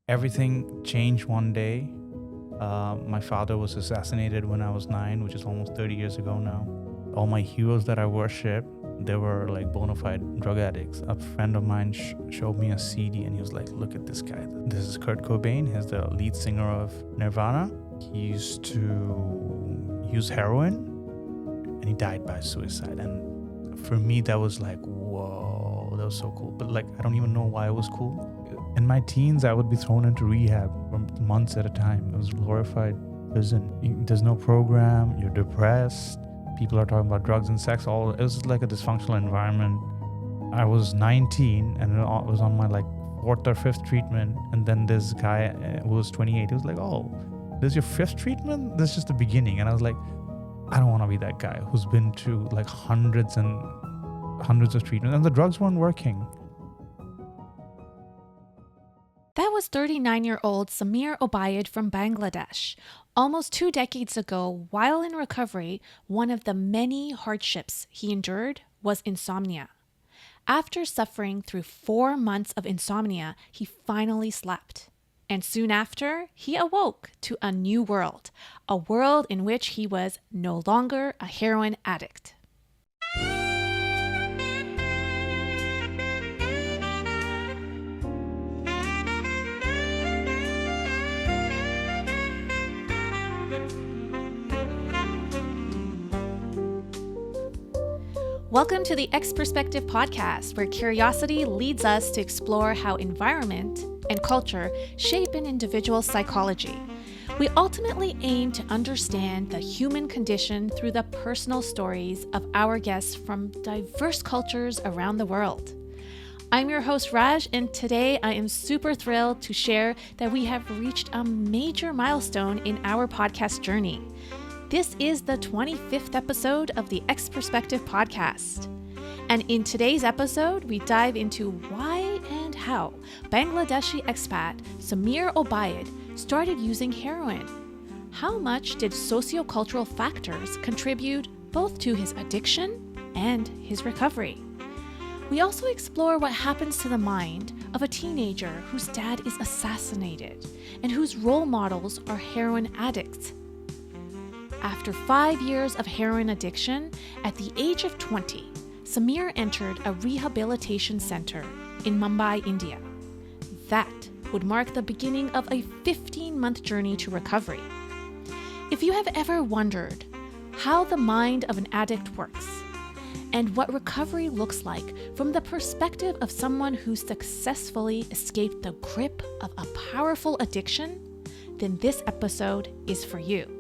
Everything changed one day. My father was assassinated when I was 9, which is almost 30 years ago now. All my heroes that I worship, they were like bona fide drug addicts. A friend of mine showed me a CD and he was like, look at this guy. This is Kurt Cobain. He's the lead singer of Nirvana. He used to use heroin and he died by suicide. And for me, that was like, whoa, that was so cool. But like, I don't even know why it was cool. In my teens, I would be thrown into rehab for months at a time. It was glorified prison. There's no program. You're depressed. People are talking about drugs and sex. It was like a dysfunctional environment. I was 19 and it was on my like 4th or 5th treatment. And then this guy who was 28, he was like, oh, this is your 5th treatment? This is just the beginning. And I was like, I don't want to be that guy who's been to like hundreds and hundreds of treatments. And the drugs weren't working. That was 39-year-old Samir Obaid from Bangladesh. Almost 2 decades ago, while in recovery, one of the many hardships he endured was insomnia. After suffering through 4 months of insomnia, he finally slept. And soon after, he awoke to a new world, a world in which he was no longer a heroin addict. Welcome to the X Perspective podcast, where curiosity leads us to explore how environment and culture shape an individual's psychology. We ultimately aim to understand the human condition through the personal stories of our guests from diverse cultures around the world. I'm your host, Raj, and today I am super thrilled to share that we have reached a major milestone in our podcast journey. This is the 25th episode of the X Perspective podcast. And in today's episode, we dive into why and how Bangladeshi expat Samir Obaid started using heroin. How much did sociocultural factors contribute both to his addiction and his recovery? We also explore what happens to the mind of a teenager whose dad is assassinated and whose role models are heroin addicts. After 5 years of heroin addiction, at the age of 20, Samir entered a rehabilitation center in Mumbai, India. That would mark the beginning of a 15-month journey to recovery. If you have ever wondered how the mind of an addict works and what recovery looks like from the perspective of someone who successfully escaped the grip of a powerful addiction, then this episode is for you.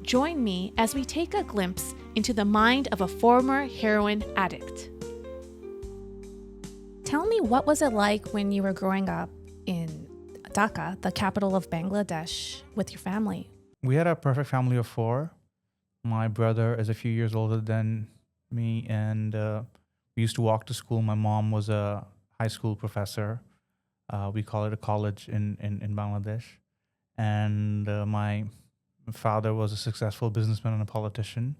Join me as we take a glimpse into the mind of a former heroin addict. Tell me, what was it like when you were growing up in Dhaka, the capital of Bangladesh, with your family? We had a perfect family of 4. My brother is a few years older than me, and we used to walk to school. My mom was a high school professor. We call it a college in Bangladesh. And my father was a successful businessman and a politician.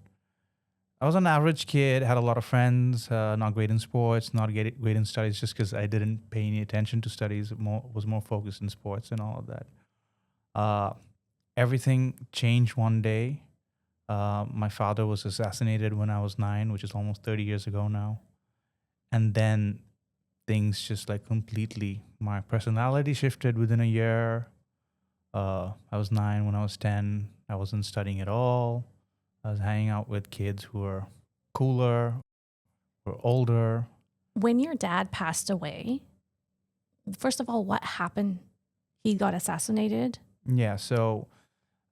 I was an average kid, had a lot of friends, not great in sports, not great in studies, just because I didn't pay any attention to studies, was more focused in sports and all of that. Everything changed one day. My father was assassinated when I was 9, which is almost 30 years ago now. And then things just like completely, my personality shifted within a year. I was 9 when I was 10. I wasn't studying at all. I was hanging out with kids who were cooler, who were older. When your dad passed away, first of all, what happened? He got assassinated? Yeah, so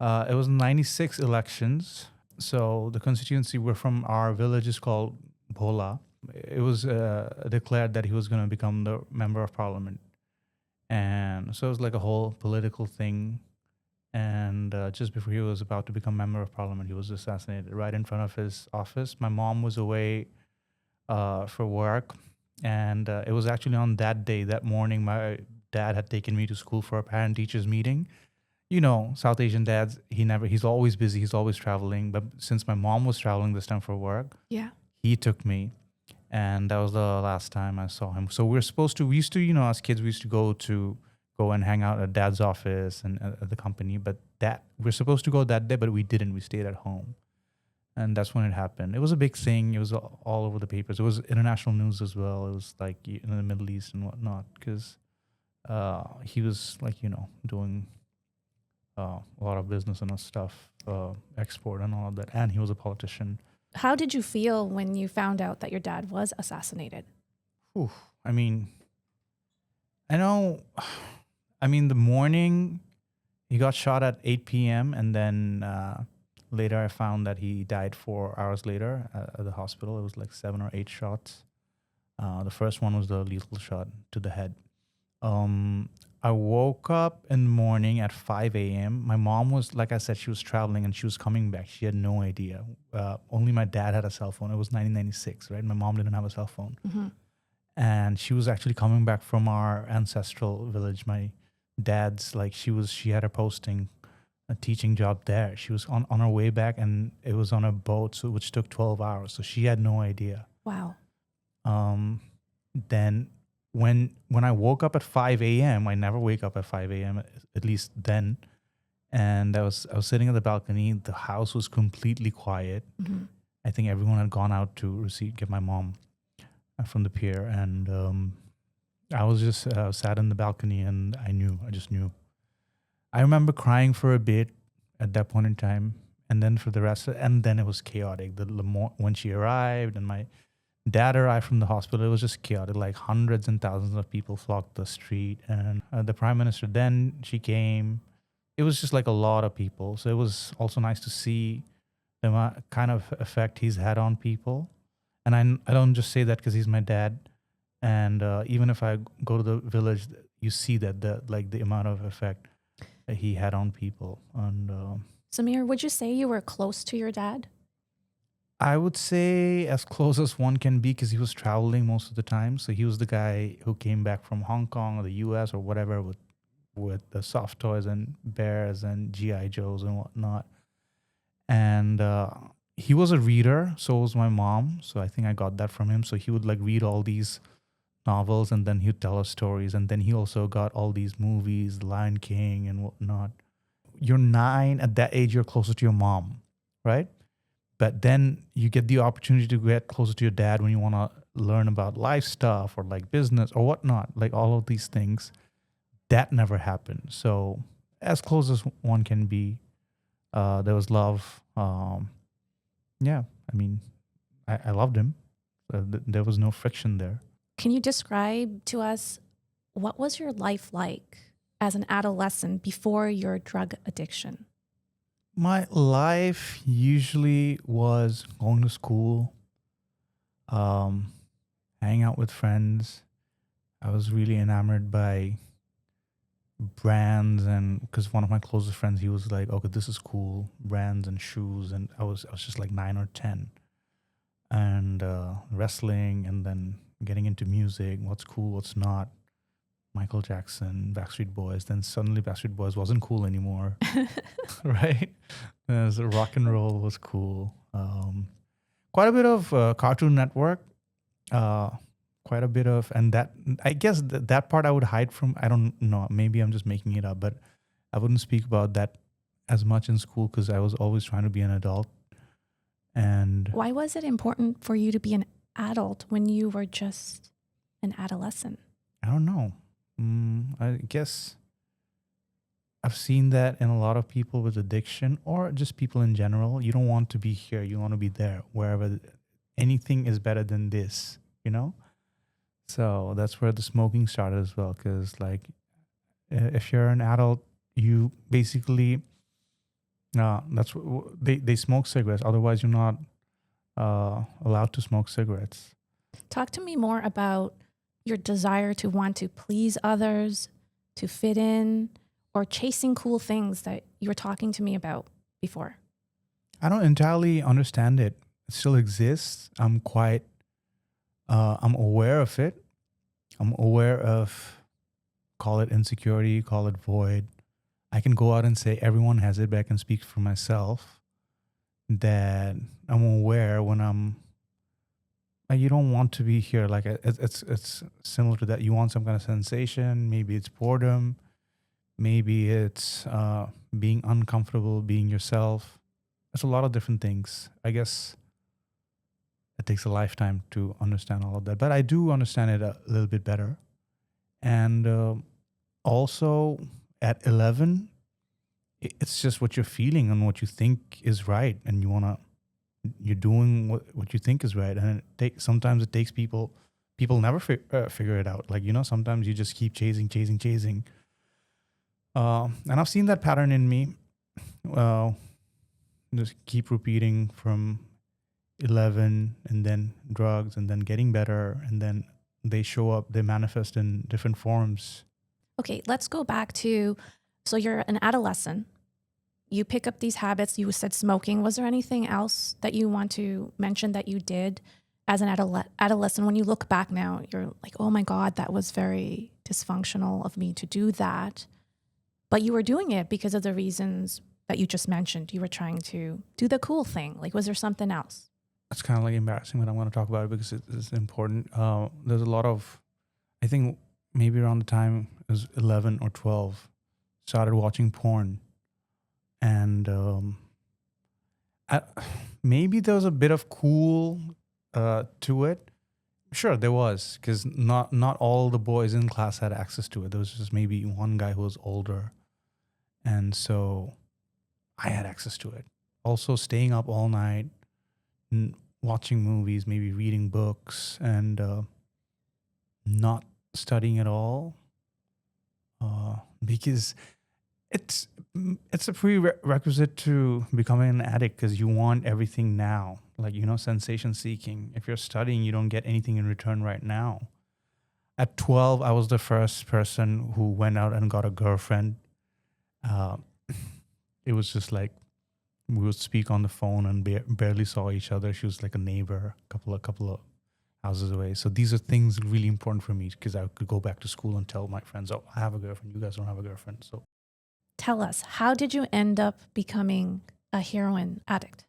it was 96 elections. So the constituency we're from, our village is called Bhola. It was declared that he was going to become the member of parliament. And so it was like a whole political thing. And just before he was about to become member of parliament, he was assassinated right in front of his office. My mom was away for work. And it was actually on that day, that morning, my dad had taken me to school for a parent-teachers meeting. You know, South Asian dads, he's always busy, he's always traveling. But since my mom was traveling this time for work, he took me. And that was the last time I saw him. So we used to, as kids, we used to go go and hang out at dad's office and at the company. But that we're supposed to go that day, but we didn't. We stayed at home. And that's when it happened. It was a big thing. It was all over the papers. It was international news as well. It was like in the Middle East and whatnot, because he was like, doing a lot of business and stuff, export and all of that. And he was a politician. How did you feel when you found out that your dad was assassinated? Whew. I mean, the morning he got shot at 8 p.m. and then later I found that he died 4 hours later at the hospital. It was like 7 or 8 shots. The first one was the lethal shot to the head. I woke up in the morning at 5 a.m. My mom was, like I said, she was traveling and she was coming back. She had no idea. Only my dad had a cell phone. It was 1996, right? My mom didn't have a cell phone. Mm-hmm. And she was actually coming back from our ancestral village. My dad's, she had a posting, a teaching job there. She was on her way back, and it was on a boat, which took 12 hours. So she had no idea. Wow. Then when I woke up at 5 a.m., I never wake up at 5 a.m., at least then. And I was sitting at the balcony. The house was completely quiet. Mm-hmm. I think everyone had gone out to get my mom from the pier. And I was just sat in the balcony, and I just knew. I remember crying for a bit at that point in time. And then for the rest, and then it was chaotic. When she arrived and my dad arrived from the hospital, it was just chaotic. Like hundreds and thousands of people flocked the street. And the prime minister, then she came. It was just like a lot of people. So it was also nice to see the kind of effect he's had on people. And I don't just say that because he's my dad. And even if I go to the village, you see that the amount of effect that he had on people. And Samir, would you say you were close to your dad? I would say as close as one can be, because he was traveling most of the time. So he was the guy who came back from Hong Kong or the US or whatever with the soft toys and bears and G.I. Joes and whatnot. And he was a reader, so was my mom. So I think I got that from him. So he would read all these novels, and then he'd tell us stories. And then he also got all these movies, Lion King and whatnot. You're 9, at that age, you're closer to your mom, right? But then you get the opportunity to get closer to your dad when you want to learn about life stuff or business or whatnot, all of these things. That never happened. So as close as one can be, there was love. Yeah, I loved him. There was no friction there. Can you describe to us what was your life like as an adolescent before your drug addiction? My life usually was going to school, hanging out with friends. I was really enamored by brands, and because one of my closest friends, he was like, okay, this is cool, brands and shoes. And I was just 9 or 10. And wrestling, and then getting into music, what's cool, what's not. Michael Jackson, Backstreet Boys. Then suddenly Backstreet Boys wasn't cool anymore, right? So rock and roll was cool. Quite a bit of Cartoon Network. Quite a bit of, and that, I guess that part I would hide from. I don't know. Maybe I'm just making it up, but I wouldn't speak about that as much in school because I was always trying to be an adult. And why was it important for you to be an adult when you were just an adolescent? I don't know. I guess I've seen that in a lot of people with addiction or just people in general. You don't want to be here. You want to be there, wherever. Anything is better than this, So that's where the smoking started as well. Because if you're an adult, you basically, that's what they smoke cigarettes. Otherwise, you're not allowed to smoke cigarettes. Talk to me more about your desire to want to please others, to fit in, or chasing cool things that you were talking to me about before. I don't entirely understand it. It still exists. I'm aware of it. I'm aware of, call it insecurity, call it void. I can go out and say everyone has it, but I can speak for myself that I'm aware when you don't want to be here. It's similar to that. You want some kind of sensation. Maybe it's boredom. Maybe it's being uncomfortable, being yourself. There's a lot of different things. I guess it takes a lifetime to understand all of that, but I do understand it a little bit better. And also at 11, it's just what you're feeling and what you think is right, and you're doing what you think is right. And sometimes it takes people never figure it out. Like, sometimes you just keep chasing. And I've seen that pattern in me. Uh, just keep repeating from 11, and then drugs, and then getting better, and then they manifest in different forms. Okay, let's go back to, so you're an adolescent. You pick up these habits. You said smoking. Was there anything else that you want to mention that you did as an adolescent? When you look back now, you're like, oh my God, that was very dysfunctional of me to do that. But you were doing it because of the reasons that you just mentioned. You were trying to do the cool thing. Like, was there something else? It's kind of like embarrassing, but I'm going to talk about it because it's important. There's a lot of, I think maybe around the time it was 11 or 12, started watching porn. And maybe there was a bit of cool to it. Sure, there was, because not all the boys in class had access to it. There was just maybe one guy who was older. And so I had access to it. Also staying up all night, watching movies, maybe reading books, and not studying at all. Because it's a prerequisite to becoming an addict, because you want everything now. Like, sensation seeking. If you're studying, you don't get anything in return right now. At 12, I was the first person who went out and got a girlfriend. It was just like we would speak on the phone and barely saw each other. She was like a neighbor, couple of houses away. So these are things really important for me, because I could go back to school and tell my friends, "Oh, I have a girlfriend. You guys don't have a girlfriend." So, tell us, how did you end up becoming a heroin addict?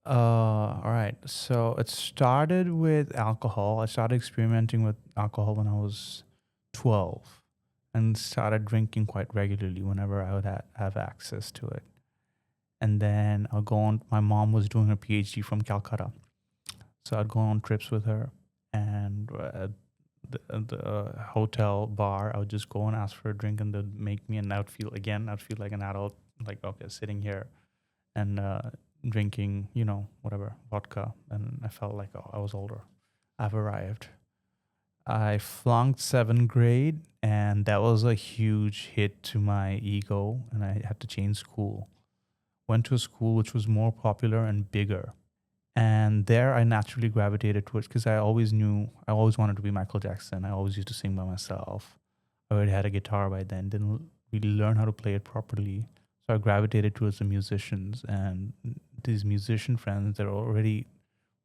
All right. So it started with alcohol. I started experimenting with alcohol when I was 12, and started drinking quite regularly whenever I would have access to it. And then I'll go on. My mom was doing her PhD from Calcutta, so I'd go on trips with her, and at the hotel bar, I would just go and ask for a drink, and they'd make me, and I'd feel like an adult, like, okay, sitting here and drinking, whatever, vodka, and I felt like, oh, I was older. I've arrived. I flunked 7th grade, and that was a huge hit to my ego, and I had to change school. Went to a school which was more popular and bigger. And there I naturally gravitated towards, because I always wanted to be Michael Jackson. I always used to sing by myself. I already had a guitar by then, didn't really learn how to play it properly. So I gravitated towards the musicians, and these musician friends, were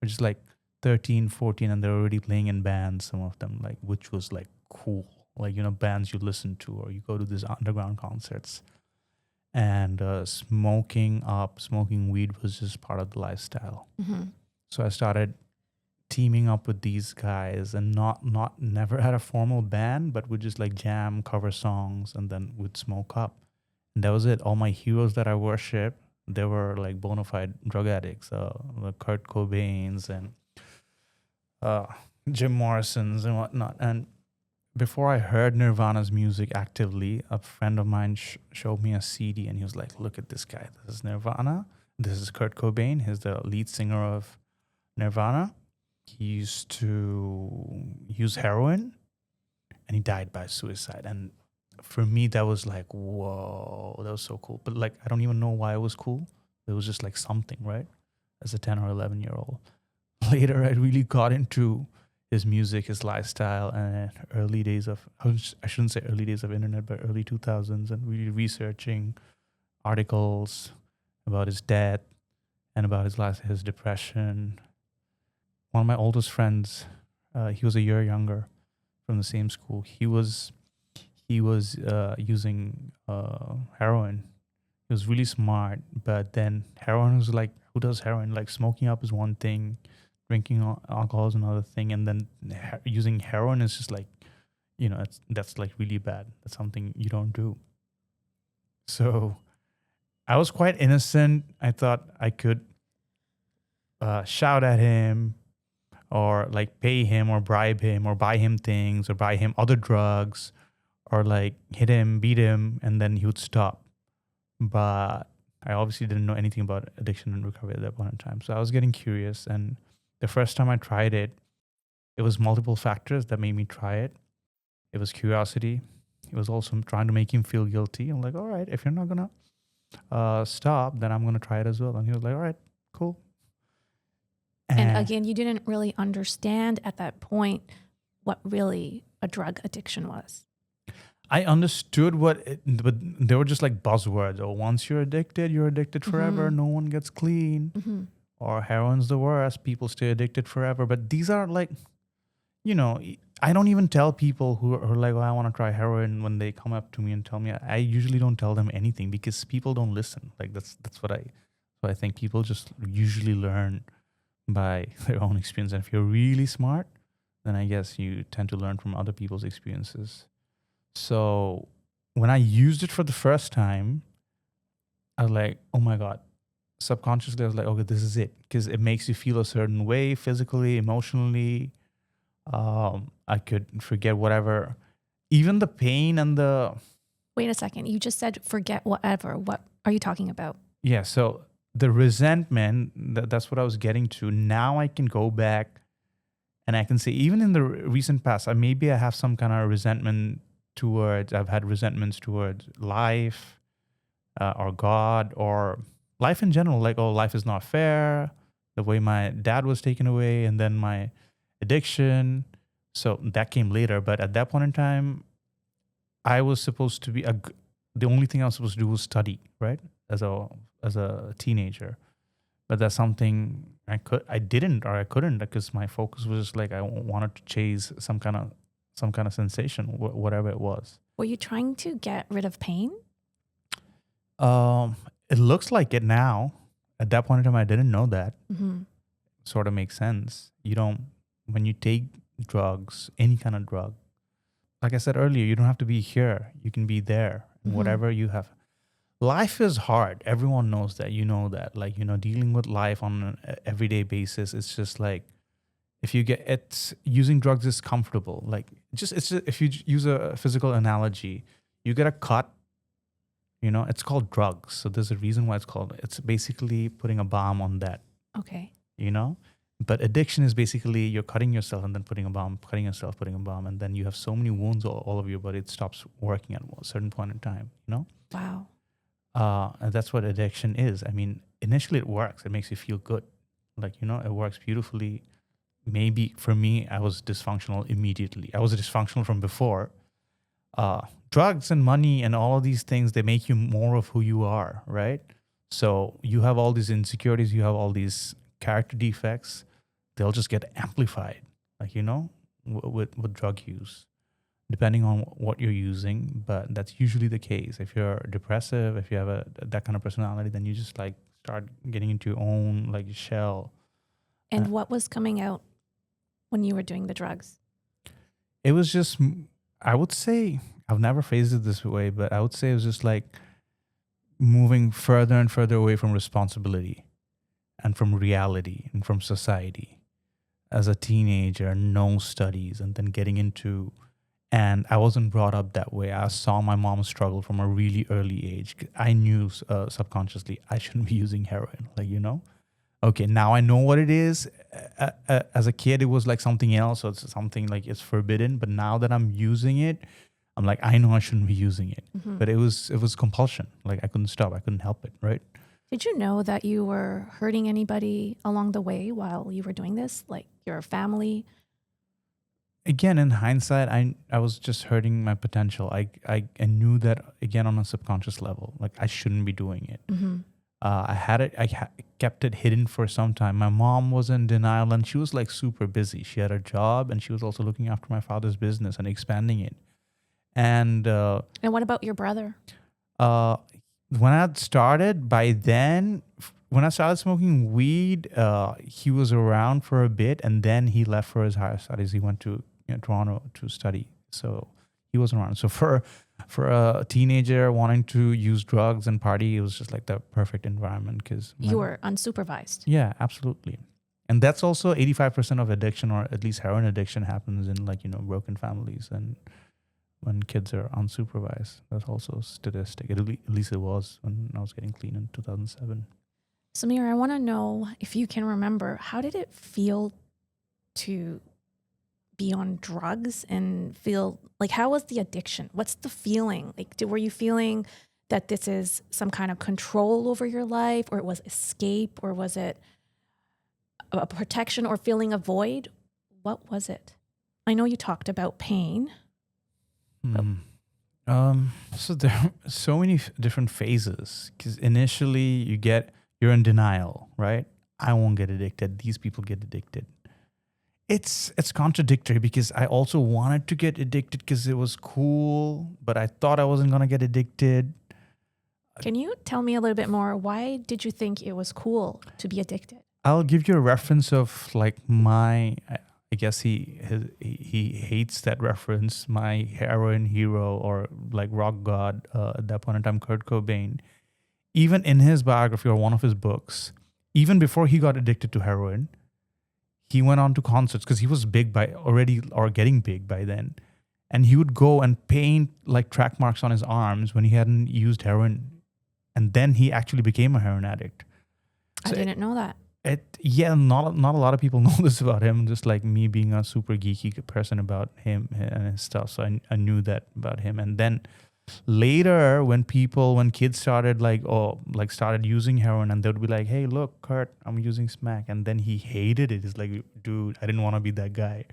just like 13, 14, and they're already playing in bands, some of them, like, which was like cool. Like, bands you listen to, or you go to these underground concerts. And smoking weed was just part of the lifestyle. Mm-hmm. So I started teaming up with these guys, and never had a formal band, but would just like jam, cover songs, and then would smoke up. And that was it. All my heroes that I worship, they were like bona fide drug addicts, the Kurt Cobains and Jim Morrisons and whatnot. And before I heard Nirvana's music actively, a friend of mine showed me a CD, and he was like, "Look at this guy. This is Nirvana. This is Kurt Cobain. He's the lead singer of Nirvana. He used to use heroin, and he died by suicide." And for me, that was like, whoa, that was so cool. But like, I don't even know why it was cool. It was just like something, right? As a 10 or 11-year-old. Later, I really got into his music, his lifestyle, and early days of, I shouldn't say early days of internet, but early 2000s, and really researching articles about his death and about his depression. One of my oldest friends, he was a year younger, from the same school. He was using heroin. He was really smart, but then heroin was like, who does heroin? Like, smoking up is one thing, drinking alcohol is another thing, and then using heroin is just like, that's like really bad. That's something you don't do. So I was quite innocent. I thought I could shout at him or like pay him or bribe him or buy him things or buy him other drugs or like hit him, beat him, and then he would stop. But I obviously didn't know anything about addiction and recovery at that point in time. So I was getting curious. And the first time I tried it, it was multiple factors that made me try it. It was curiosity. It was also trying to make him feel guilty. I'm like, all right, if you're not going to stop, then I'm going to try it as well. And he was like, all right, cool. And again, you didn't really understand at that point what really a drug addiction was. I understood but they were just like buzzwords. Oh, once you're addicted forever. No one gets clean. Or heroin's the worst. People stay addicted forever. But these are like, I don't even tell people who are like, oh, I want to try heroin when they come up to me and tell me. I usually don't tell them anything because people don't listen. Like that's what I think. People just usually learn by their own experience. And if you're really smart, then I guess you tend to learn from other people's experiences. So when I used it for the first time, I was like, oh my God. Subconsciously, I was like, okay, this is it. Because it makes you feel a certain way physically, emotionally. I could forget whatever. Even the pain and the... Wait a second. You just said forget whatever. What are you talking about? Yeah, so the resentment, that's what I was getting to. Now I can go back and I can say, even in the recent past, maybe I have some kind of resentment I've had resentments towards life or God or life in general. Like, oh, life is not fair. The way my dad was taken away and then my addiction. So that came later. But at that point in time, I was supposed to be the only thing I was supposed to do was study, right? As a teenager. But that's something I didn't or I couldn't because my focus was just like I wanted to chase some kind of sensation, whatever it was. Were you trying to get rid of pain? It looks like it now. At that point in time, I didn't know that. Sort of makes sense. When you take drugs, any kind of drug, like I said earlier, you don't have to be here. You can be there. Whatever you have. Life is hard. Everyone knows that. You know that. Like, dealing with life on an everyday basis, it's just like, using drugs is comfortable. Like if you use a physical analogy, you get a cut, it's called drugs. So there's a reason why it's basically putting a balm on that. Okay. But addiction is basically you're cutting yourself and then putting a balm, cutting yourself, putting a balm. And then you have so many wounds all over your body. It stops working at a certain point in time, Wow. And that's what addiction is. I mean, initially it works. It makes you feel good. Like, it works beautifully. Maybe for me, I was dysfunctional immediately. I was dysfunctional from before. Drugs and money and all of these things, they make you more of who you are, right? So you have all these insecurities, you have all these character defects. They'll just get amplified, like, with drug use, depending on what you're using. But that's usually the case. If you're depressive, if you have that kind of personality, then you just like start getting into your own like shell. And what was coming out when you were doing the drugs? It was just, I would say, I've never phrased it this way, but I would say it was just like moving further and further away from responsibility and from reality and from society. As a teenager, no studies, and then getting into, and I wasn't brought up that way. I saw my mom struggle from a really early age. I knew subconsciously I shouldn't be using heroin, like, Okay, now I know what it is. As a kid, it was like something else. So it's something like it's forbidden. But now that I'm using it, I'm like, I know I shouldn't be using it. But it was compulsion. Like I couldn't stop. I couldn't help it, right? Did you know that you were hurting anybody along the way while you were doing this? Like your family? Again, in hindsight, I was just hurting my potential. I knew that, again, on a subconscious level. Like I shouldn't be doing it. I kept it hidden for some time. My mom was in denial and she was like super busy. She had a job and she was also looking after my father's business and expanding it. And what about your brother? When I started, by then, when I started smoking weed, he was around for a bit and then he left for his higher studies. He went to Toronto to study. So he wasn't around. So for For a teenager wanting to use drugs and party, it was just like the perfect environment because You were unsupervised. yeah, absolutely. And that's also 85% of addiction, or at least heroin addiction, happens in like, broken families and when kids are unsupervised. That's also a statistic. At least it was when I was getting clean in 2007. Samir, I want to know if you can remember, how did it feel to be on drugs and feel like, how was the addiction? What's the feeling? Like, were you feeling that this is some kind of control over your life, or it was escape, or was it a protection or feeling a void? What was it? I know you talked about pain. So there are so many different phases because initially you're in denial, right? I won't get addicted. These people get addicted. It's contradictory because I also wanted to get addicted because it was cool, but I thought I wasn't going to get addicted. Can you tell me a little bit more? Why did you think it was cool to be addicted? I'll give you a reference of like I guess he hates that reference, my heroin hero or like rock god at that point in time, Kurt Cobain. Even in his biography or one of his books, even before he got addicted to heroin, he went on to concerts because he was big or getting big by then. And he would go and paint like track marks on his arms when he hadn't used heroin. And then he actually became a heroin addict. So I didn't know that. Not a lot of people know this about him, just like me being a super geeky person about him and his stuff. So I knew that about him. And then later when kids started started using heroin, and they would be like, hey, look, Kurt, I'm using smack. And then he hated it. He's like, dude, I didn't want to be that guy.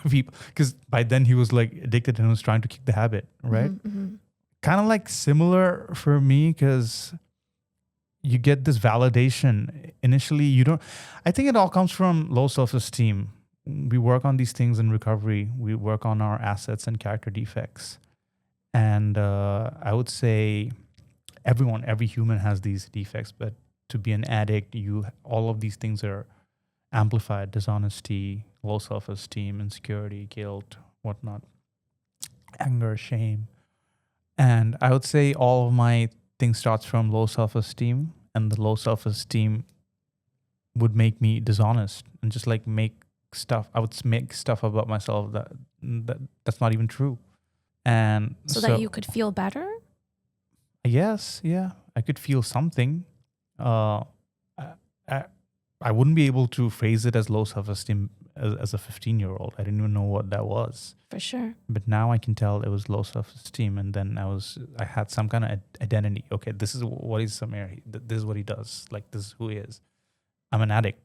Because by then he was like addicted and was trying to kick the habit, right? Mm-hmm. Kind of like similar for me because you get this validation. Initially, I think it all comes from low self-esteem. We work on these things in recovery. We work on our assets and character defects. And I would say every human has these defects, but to be an addict, all of these things are amplified: dishonesty, low self-esteem, insecurity, guilt, whatnot, anger, shame. And I would say all of my things starts from low self-esteem, and the low self-esteem would make me dishonest and just like I would make stuff about myself that's not even true. And so that you could feel better? Yes, yeah. I could feel something. I wouldn't be able to phrase it as low self-esteem as a 15-year-old. I didn't even know what that was. For sure. But now I can tell it was low self-esteem. And then I had some kind of identity. Okay, this is what he's Samir. This is what he does. Like, this is who he is. I'm an addict.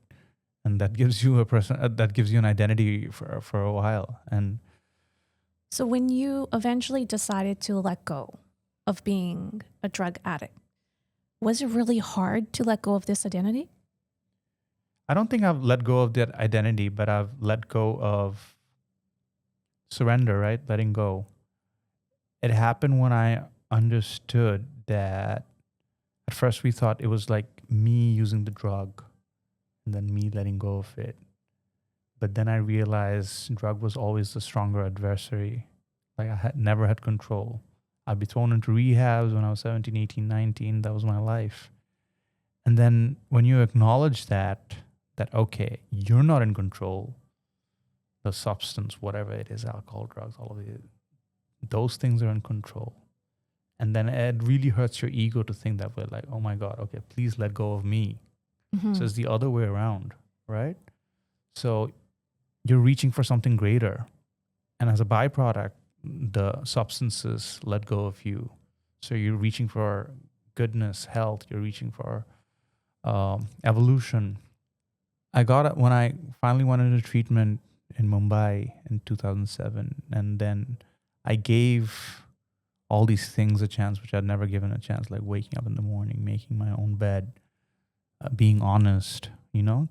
And that gives you that gives you an identity for a while. And so when you eventually decided to let go of being a drug addict, was it really hard to let go of this identity? I don't think I've let go of that identity, but I've let go of surrender, right? Letting go. It happened when I understood that at first we thought it was like me using the drug and then me letting go of it. But then I realized drug was always the stronger adversary. Like I never had control. I'd be thrown into rehabs when I was 17, 18, 19. That was my life. And then when you acknowledge that okay, you're not in control, the substance, whatever it is, alcohol, drugs, all of it, those things are in control. And then it really hurts your ego to think that way, like, oh my God, okay, please let go of me. Mm-hmm. So it's the other way around, right? So you're reaching for something greater. And as a byproduct, the substances let go of you. So you're reaching for goodness, health, you're reaching for evolution. I got it when I finally went into treatment in Mumbai in 2007. And then I gave all these things a chance, which I'd never given a chance, like waking up in the morning, making my own bed, being honest,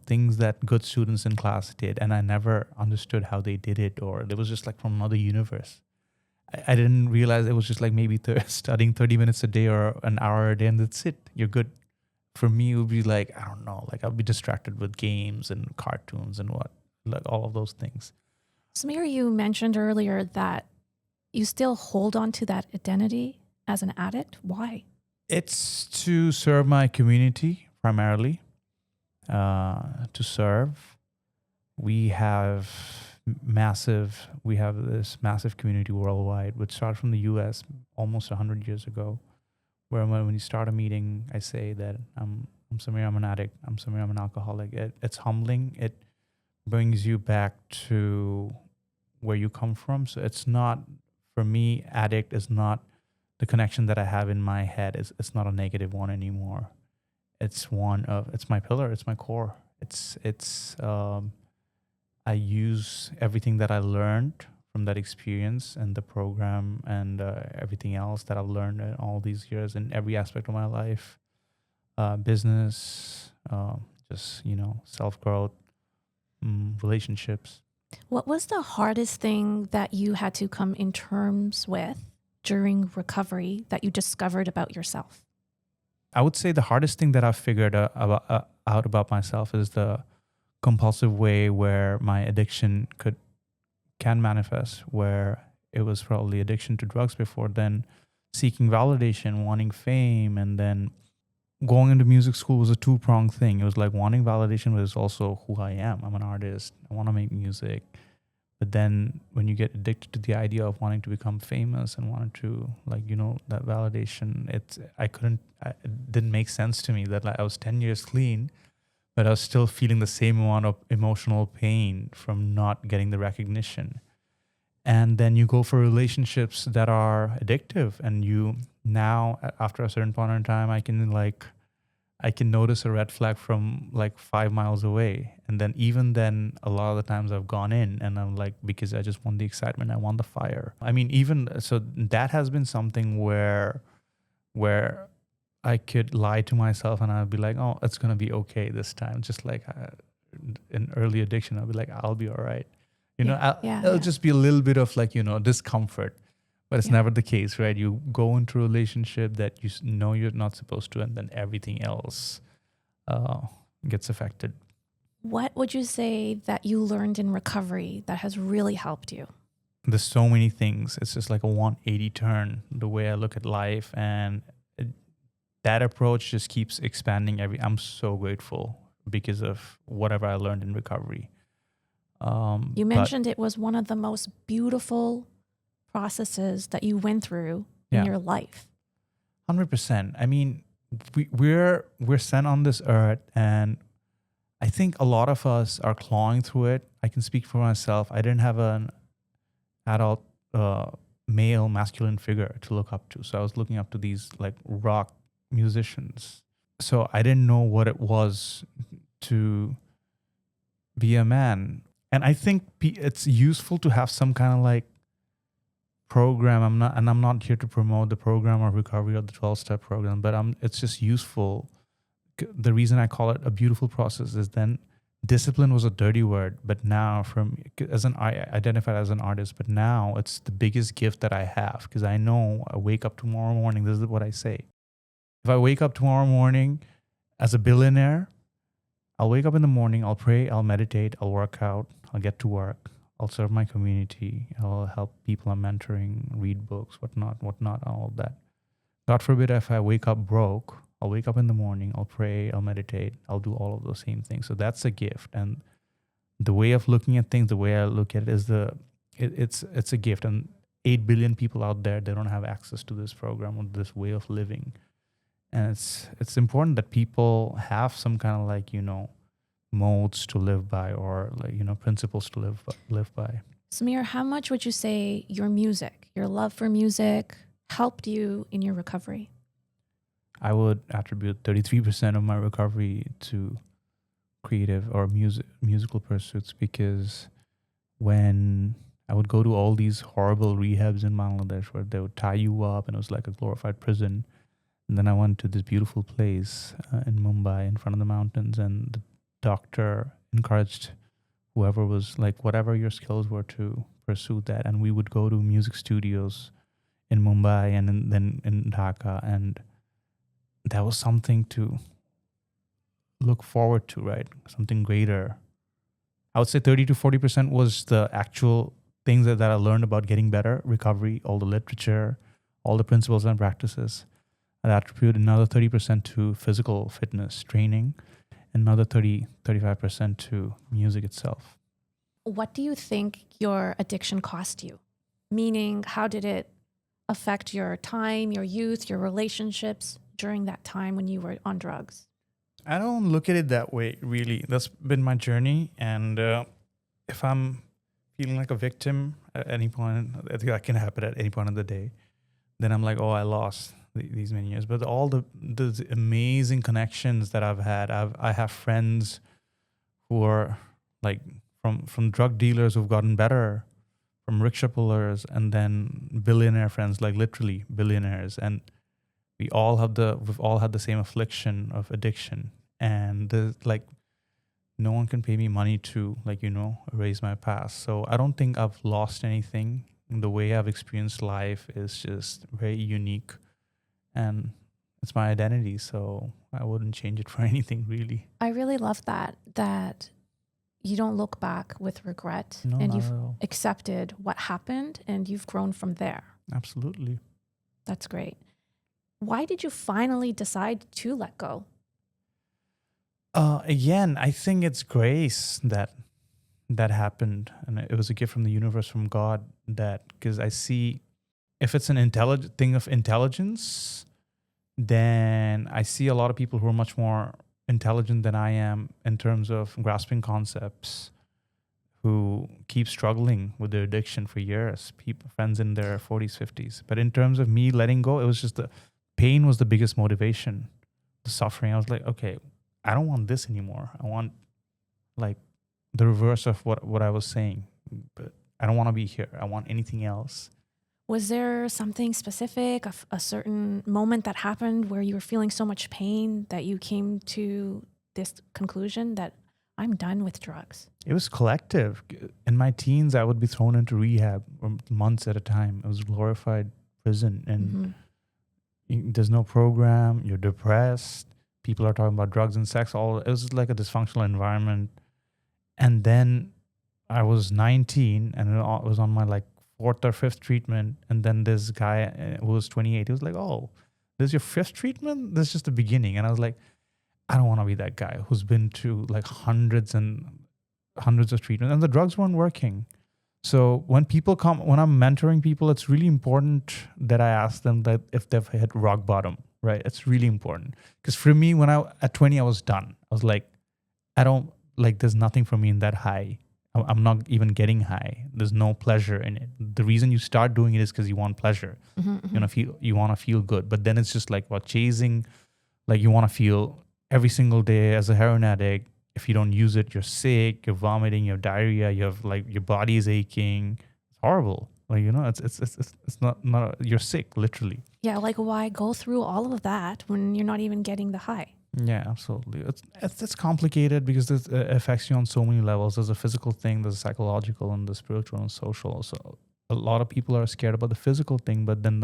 things that good students in class did. And I never understood how they did it, or it was just like from another universe. I didn't realize it was just like maybe studying 30 minutes a day or an hour a day, and that's it. You're good. For me, it would be like, I don't know, like I'll be distracted with games and cartoons and all of those things. Samir, you mentioned earlier that you still hold on to that identity as an addict? Why? It's to serve my community primarily. To serve. We have this massive community worldwide, which started from the US almost 100 years ago, where when you start a meeting, I say that I'm Samir, I'm an addict. I'm Samir, I'm an alcoholic. It's humbling. It brings you back to where you come from. So it's not, for me, addict is not the connection that I have in my head. It's not a negative one anymore. It's my pillar. It's my core. I use everything that I learned from that experience and the program and everything else that I've learned in all these years in every aspect of my life, business, just, self-growth, relationships. What was the hardest thing that you had to come in terms with during recovery that you discovered about yourself? I would say the hardest thing that I've figured out about myself is the compulsive way where my addiction can manifest, where it was probably addiction to drugs before, then seeking validation, wanting fame, and then going into music school was a two-pronged thing. It was like wanting validation, but it's also who I am. I'm an artist. I want to make music. But then when you get addicted to the idea of wanting to become famous and wanting to, that validation, it didn't make sense to me that I was 10 years clean, but I was still feeling the same amount of emotional pain from not getting the recognition. And then you go for relationships that are addictive, and you now, after a certain point in time, I can notice a red flag from 5 miles away. And then even then, a lot of the times I've gone in and I'm because I just want the excitement, I want the fire. I mean, even so, that has been something where I could lie to myself and I'd be like, oh, it's going to be okay this time. Just like in early addiction, I'll be like, I'll be all right. It'll just be a little bit of discomfort. But it's never the case, right? You go into a relationship that you know you're not supposed to, and then everything else gets affected. What would you say that you learned in recovery that has really helped you? There's so many things. It's just like a 180 turn, the way I look at life. And that approach just keeps expanding. I'm so grateful because of whatever I learned in recovery. You mentioned it was one of the most beautiful processes that you went through in your life. 100%. I mean, we're sent on this earth, and I think a lot of us are clawing through it. I can speak for myself. I didn't have an adult male masculine figure to look up to, so I was looking up to these rock musicians. So I didn't know what it was to be a man, and I think it's useful to have some kind of program. I'm not here to promote the program of recovery or the 12-step program, but it's just useful. The reason I call it a beautiful process is then discipline was a dirty word, but now I identified as an artist, but now it's the biggest gift that I have, because I know I wake up tomorrow morning. This is what I say. If I wake up tomorrow morning as a billionaire, I'll wake up in the morning, I'll pray, I'll meditate, I'll work out, I'll get to work. I'll serve my community. I'll help people I'm mentoring, read books, whatnot, all of that. God forbid if I wake up broke, I'll wake up in the morning, I'll pray, I'll meditate, I'll do all of those same things. So that's a gift. And the way of looking at things, the way I look at it is it's a gift. And 8 billion people out there, they don't have access to this program or this way of living. And it's important that people have some kind of modes to live by, or principles to live by. Samir, how much would you say your music, your love for music, helped you in your recovery? I would attribute 33% of my recovery to creative or musical pursuits, because when I would go to all these horrible rehabs in Bangladesh where they would tie you up and it was like a glorified prison, and then I went to this beautiful place in Mumbai in front of the mountains, and the doctor encouraged whoever was whatever your skills were to pursue that. And we would go to music studios in Mumbai and then in Dhaka, and that was something to look forward to, right? Something greater. I would say 30 to 40% was the actual things that I learned about getting better, recovery, all the literature, all the principles and practices, I'd attribute another 30% to physical fitness training, another 35% to music itself. What do you think your addiction cost you? Meaning, how did it affect your time, your youth, your relationships during that time when you were on drugs? I don't look at it that way, really. That's been my journey. And if I'm feeling like a victim at any point, I think that can happen at any point of the day, then I'm like, oh, I lost these many years. But all the amazing connections that I've had, I have friends who are like from drug dealers who've gotten better, from rickshaw pullers, and then billionaire friends, like literally billionaires. And we've all had the same affliction of addiction. And there's like, no one can pay me money to erase my past. So I don't think I've lost anything. The way I've experienced life is just very unique, and it's my identity. So I wouldn't change it for anything, really. I really love that you don't look back with regret, No, and not you've at all. accepted what happened and you've grown from there. Absolutely. That's great. Why did you finally decide to let go? Again, I think it's grace that happened, and it was a gift from the universe, from God. That because I see, if it's an intelligent thing of intelligence, then I see a lot of people who are much more intelligent than I am in terms of grasping concepts, who keep struggling with their addiction for years. Friends in their 40s, 50s. But in terms of me letting go, it was just the pain was the biggest motivation. The suffering. I was like, okay, I don't want this anymore. I want like the reverse of what I was saying. But I don't want to be here. I want anything else. Was there something specific, a certain moment that happened where you were feeling so much pain that you came to this conclusion that I'm done with drugs? It was collective. In my teens, I would be thrown into rehab for months at a time. It was glorified prison, and there's no program. You're depressed. People are talking about drugs and sex. It was like a dysfunctional environment. And then I was 19, and it was on my like 4th or 5th treatment. And then this guy who was 28, he was like, oh, this is your 5th treatment? This is just the beginning. And I was like, I don't want to be that guy who's been to like hundreds and hundreds of treatments, and the drugs weren't working. So when I'm mentoring people, it's really important that I ask them that if they've hit rock bottom, right? It's really important. Because for me, at 20, I was done. I was like, there's nothing for me in that high. I'm not even getting high. There's no pleasure in it. The reason you start doing it is because you want pleasure. You want to feel good. But then it's just like about chasing, like you want to feel every single day as a heroin addict. If you don't use it, you're sick, you're vomiting, you have diarrhea, you have like your body is aching. It's horrible. Like, it's not you're sick, literally. Yeah, like why go through all of that when you're not even getting the high? Yeah, absolutely. It's complicated because it affects you on so many levels. There's a physical thing, there's a psychological, and the spiritual and social. So a lot of people are scared about the physical thing, but then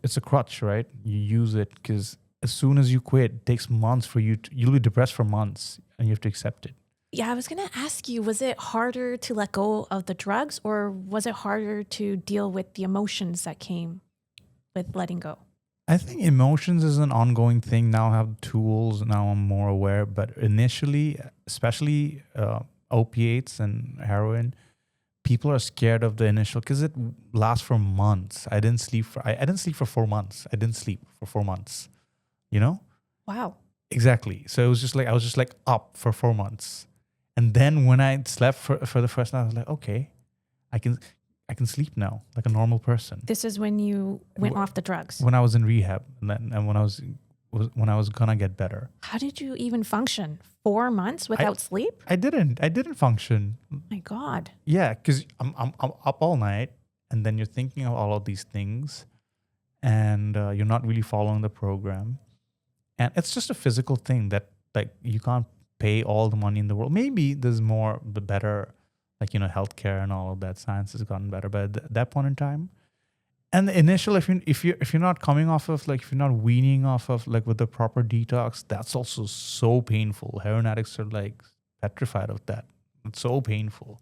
it's a crutch, right? You use it because as soon as you quit, it takes months for you'll be depressed for months, and you have to accept it. Yeah, I was going to ask you, was it harder to let go of the drugs, or was it harder to deal with the emotions that came with letting go? I think emotions is an ongoing thing. Now I have tools. Now I'm more aware. But initially, especially opiates and heroin, people are scared of the initial because it lasts for months. I didn't sleep for 4 months. I didn't sleep for 4 months. Wow. Exactly. So it was just like I was just like up for 4 months, and then when I slept for the first night, I was like, okay, I can sleep now like a normal person. This is when you went off the drugs. When I was in rehab, and when I was gonna get better. How did you even function? 4 months without sleep? I didn't function. My God. Yeah, because I'm up all night, and then you're thinking of all of these things, and you're not really following the program, and it's just a physical thing that like you can't pay all the money in the world. Maybe there's the better, like healthcare and all of that. Science has gotten better, but at that point in time, and the initial, if you're not coming off of if you're not weaning off of with the proper detox, that's also so painful. Heroin addicts are like petrified of that. It's so painful.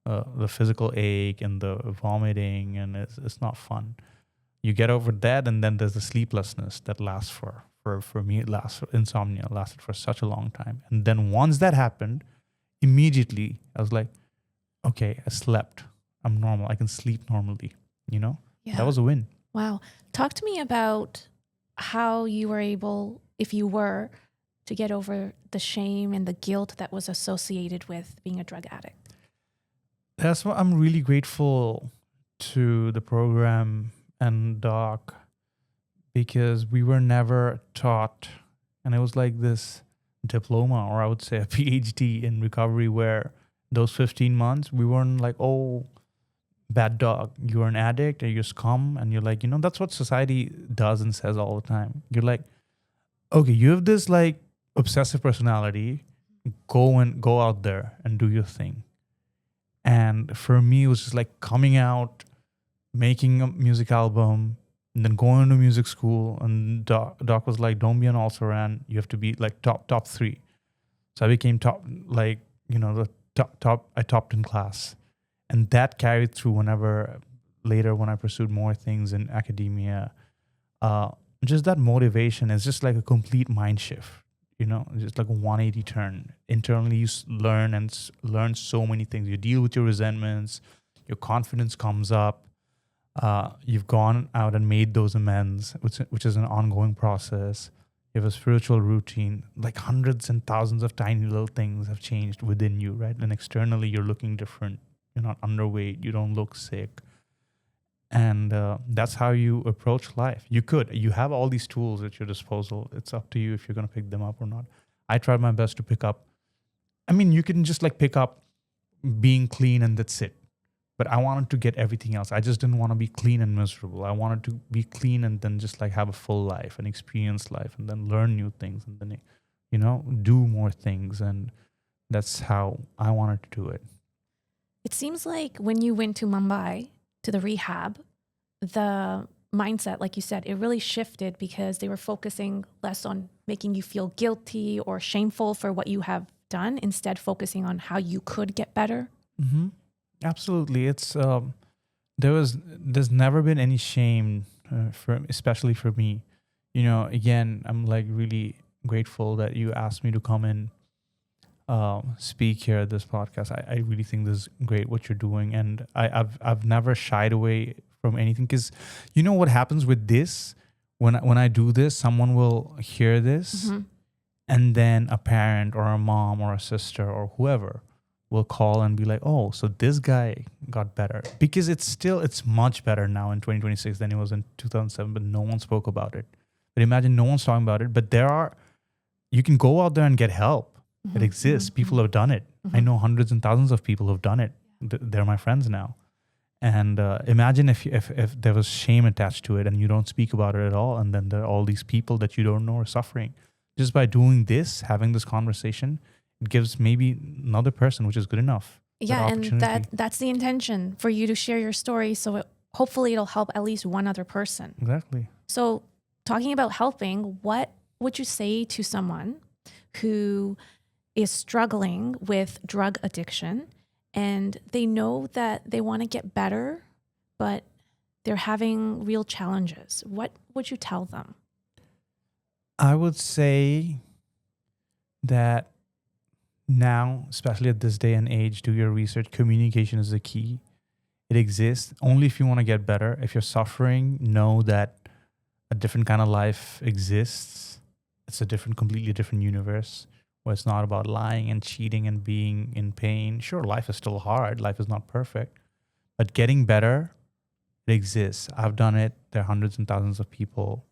the physical ache and the vomiting, and it's not fun. You get over that, and then there's the sleeplessness that lasts for me. It lasts insomnia lasted for such a long time, and then once that happened, immediately I was like, okay, I slept. I'm normal. I can sleep normally. That Yeah. was a win. Wow. Talk to me about how you were able, if you were, to get over the shame and the guilt that was associated with being a drug addict. That's why I'm really grateful to the program and doc, because we were never taught, and it was like this diploma, or I would say a PhD in recovery, where those 15 months we weren't like, oh, bad dog, you're an addict or you're scum, and you're like, that's what society does and says all the time. You're like, okay, you have this like obsessive personality, go out there and do your thing. And for me, it was just like coming out, making a music album, and then going to music school. And doc was like, don't be an also-ran. You have to be like top three. So I became top, like, the top. I topped in class. And that carried through whenever later when I pursued more things in academia. Just that motivation is just like a complete mind shift. Just like a 180 turn. Internally, you learn so many things. You deal with your resentments. Your confidence comes up. You've gone out and made those amends, which is an ongoing process. You have a spiritual routine. Like hundreds and thousands of tiny little things have changed within you, right? And externally, you're looking different. You're not underweight. You don't look sick. And that's how you approach life. You have all these tools at your disposal. It's up to you if you're going to pick them up or not. I tried my best to pick up. I mean, you can just like pick up being clean and that's it. But I wanted to get everything else. I just didn't want to be clean and miserable. I wanted to be clean and then just like have a full life and experience life and then learn new things and then, do more things. And that's how I wanted to do it. It seems like when you went to Mumbai, to the rehab, the mindset, like you said, it really shifted because they were focusing less on making you feel guilty or shameful for what you have done, instead focusing on how you could get better. Mm-hmm. Absolutely. It's there's never been any shame especially for me. Again, I'm like really grateful that you asked me to come and speak here at this podcast. I really think this is great what you're doing, and I've never shied away from anything, because what happens with this, when I do this, someone will hear this, Mm-hmm. and then a parent or a mom or a sister or whoever will call and be like, oh, so this guy got better, because it's much better now in 2026 than it was in 2007, but no one spoke about it. But imagine no one's talking about it, but you can go out there and get help. Mm-hmm. It exists. Mm-hmm. People have done it. Mm-hmm. I know hundreds and thousands of people who've done it. They're my friends now. And imagine if there was shame attached to it and you don't speak about it at all, and then there are all these people that you don't know are suffering. Just by doing this, having this conversation, it gives maybe another person, which is good enough. Yeah, and that's the intention, for you to share your story, so hopefully it'll help at least one other person. Exactly. So talking about helping, what would you say to someone who is struggling with drug addiction and they know that they want to get better, but they're having real challenges? What would you tell them? I would say that now, especially at this day and age, do your research. Communication is the key. It exists only if you want to get better. If you're suffering, know that a different kind of life exists. It's a completely different universe where it's not about lying and cheating and being in pain. Sure, life is still hard. Life is not perfect. But getting better, it exists. I've done it. There are hundreds and thousands of people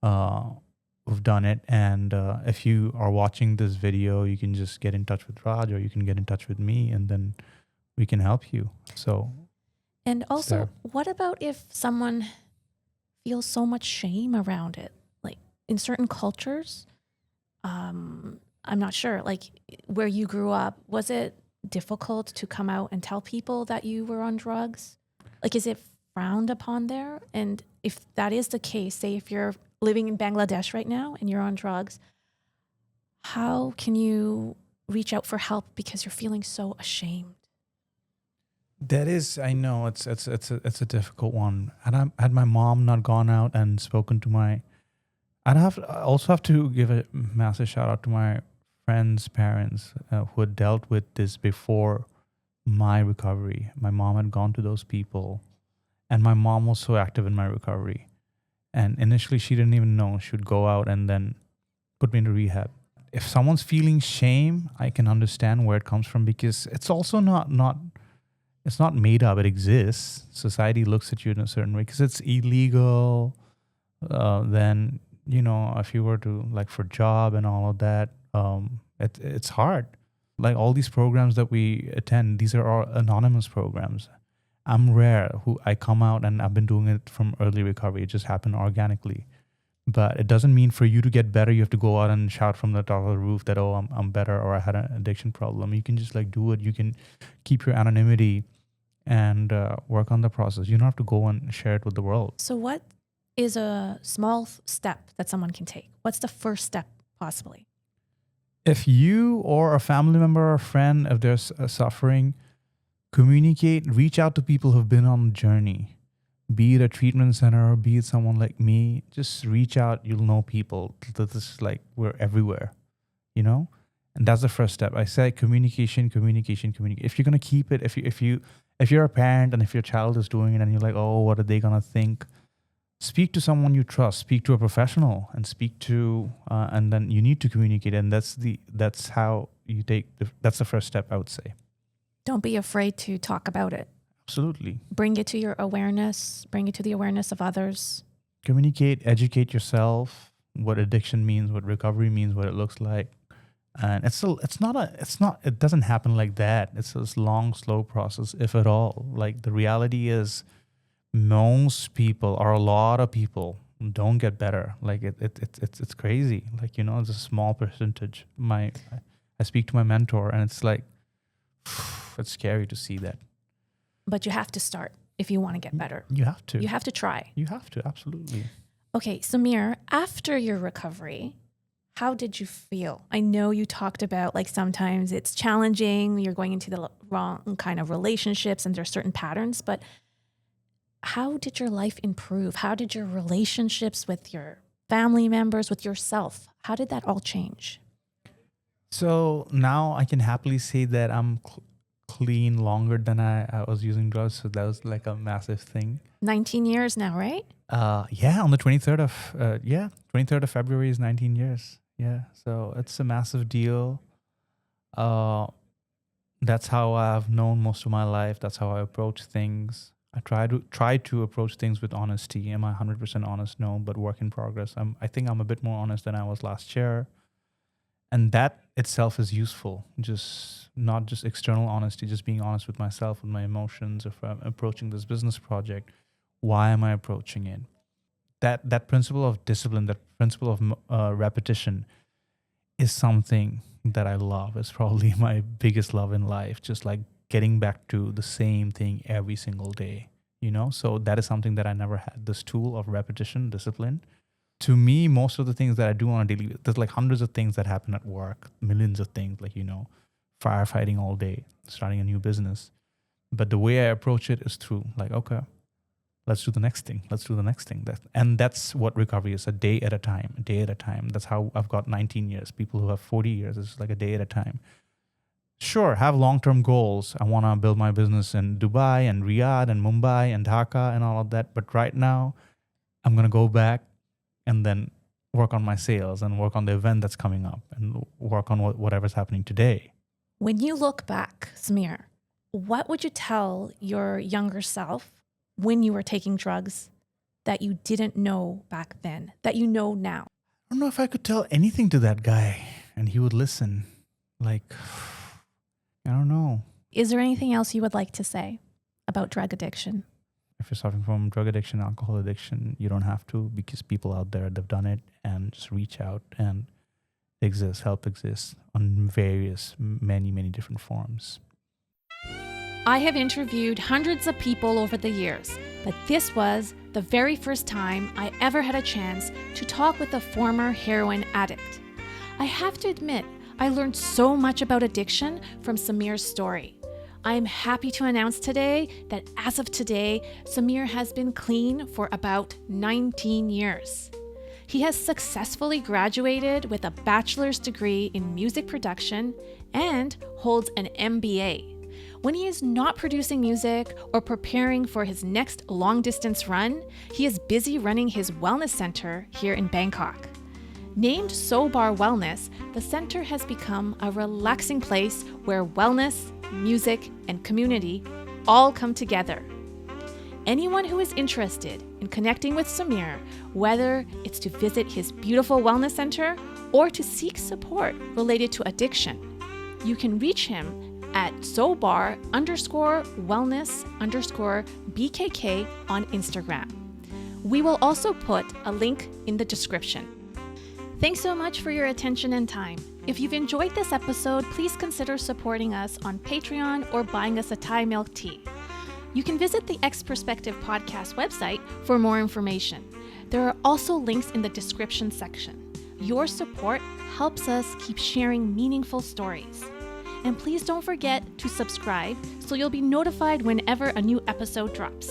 who've done it. And if you are watching this video, you can just get in touch with Raj, or you can get in touch with me, and then we can help you. And also, what about if someone feels so much shame around it? Like in certain cultures, I'm not sure, like where you grew up, was it difficult to come out and tell people that you were on drugs? Like, is it frowned upon there? And if that is the case, say if you're living in Bangladesh right now and you're on drugs, how can you reach out for help because you're feeling so ashamed? That is, I know it's a difficult one. And had my mom not gone out and spoken to I also have to give a massive shout out to my friends' parents who had dealt with this before my recovery. My mom had gone to those people, and my mom was so active in my recovery. And initially, she didn't even know. She would go out and then put me into rehab. If someone's feeling shame, I can understand where it comes from, because it's also not it's not made up. It exists. Society looks at you in a certain way because it's illegal. Then if you were to, like, for job and all of that, it's hard. Like all these programs that we attend, these are all anonymous programs. I'm rare who I come out, and I've been doing it from early recovery. It just happened organically. But it doesn't mean for you to get better, you have to go out and shout from the top of the roof that, oh, I'm better, or I had an addiction problem. You can just like do it. You can keep your anonymity and work on the process. You don't have to go and share it with the world. So what is a small step that someone can take? What's the first step possibly? If you or a family member or a friend, if there's suffering, communicate, reach out to people who've been on the journey. Be it a treatment center, or be it someone like me, just reach out. You'll know people. This is like, we're everywhere, And that's the first step. I say communication. If you're gonna keep it, if you're a parent and if your child is doing it and you're like, oh, what are they gonna think? Speak to someone you trust. Speak to a professional, and and then you need to communicate. And that's how you that's the first step, I would say. Don't be afraid to talk about it. Absolutely. Bring it to your awareness. Bring it to the awareness of others. Communicate, educate yourself, what addiction means, what recovery means, what it looks like. And it doesn't happen like that. It's this long, slow process, if at all. Like, the reality is most people, or a lot of people, don't get better. Like it's crazy. Like, it's a small percentage. I speak to my mentor, and it's like, it's scary to see that. But you have to start if you want to get better. You have to. You have to try. You have to, absolutely. Okay, Samir, after your recovery, how did you feel? I know you talked about, like, sometimes it's challenging, you're going into the wrong kind of relationships, and there's certain patterns, but how did your life improve? How did your relationships with your family members, with yourself, how did that all change? So now I can happily say that I'm clean longer than I was using drugs. So that was like a massive thing. 19 years now, right? Yeah, on the 23rd of February is 19 years. Yeah, so it's a massive deal. That's how I've known most of my life. That's how I approach things. I try to approach things with honesty. Am I 100% honest? No, but work in progress. I think I'm a bit more honest than I was last year. And that itself is useful. Not just external honesty, just being honest with myself, with my emotions. If I'm approaching this business project, why am I approaching it? That principle of discipline, that principle of repetition is something that I love. It's probably my biggest love in life. Just like getting back to the same thing every single day, So that is something that I never had. This tool of repetition, discipline. To me, most of the things that I do on a daily, there's like hundreds of things that happen at work, millions of things, like, firefighting all day, starting a new business. But the way I approach it is through, like, okay, let's do the next thing. And that's what recovery is, a day at a time. That's how I've got 19 years. People who have 40 years, it's like a day at a time. Sure, have long-term goals. I want to build my business in Dubai and Riyadh and Mumbai and Dhaka and all of that. But right now, I'm going to go back and then work on my sales and work on the event that's coming up and work on whatever's happening today. When you look back, Samir, what would you tell your younger self when you were taking drugs that you didn't know back then, that you know now? I don't know if I could tell anything to that guy and he would listen. Like, I don't know. Is there anything else you would like to say about drug addiction? If you're suffering from drug addiction, alcohol addiction, you don't have to, because people out there, they've done it, and just reach out, and help exists on various, many, many different forms. I have interviewed hundreds of people over the years, but this was the very first time I ever had a chance to talk with a former heroin addict. I have to admit, I learned so much about addiction from Samir's story. I'm happy to announce today that as of today, Samir has been clean for about 19 years. He has successfully graduated with a bachelor's degree in music production and holds an MBA. When he is not producing music or preparing for his next long-distance run, he is busy running his wellness center here in Bangkok. Named Sobar Wellness, the center has become a relaxing place where wellness, music, and community all come together. Anyone who is interested in connecting with Samir, whether it's to visit his beautiful wellness center or to seek support related to addiction, you can reach him at sobar_wellness_BKK on Instagram. We will also put a link in the description. Thanks so much for your attention and time. If you've enjoyed this episode, please consider supporting us on Patreon or buying us a Thai milk tea. You can visit the X Perspective podcast website for more information. There are also links in the description section. Your support helps us keep sharing meaningful stories. And please don't forget to subscribe so you'll be notified whenever a new episode drops.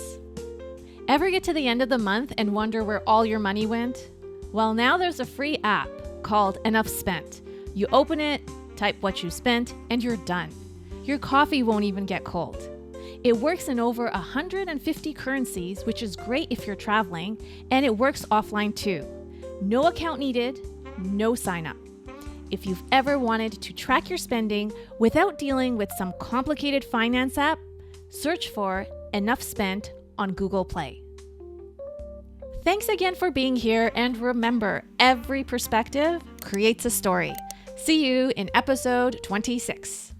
Ever get to the end of the month and wonder where all your money went? Well, now there's a free app called Enough Spent. You open it, type what you spent, and you're done. Your coffee won't even get cold. It works in over 150 currencies, which is great if you're traveling, and it works offline too. No account needed, no sign up. If you've ever wanted to track your spending without dealing with some complicated finance app, search for Enough Spent on Google Play. Thanks again for being here, and remember, every perspective creates a story. See you in episode 26.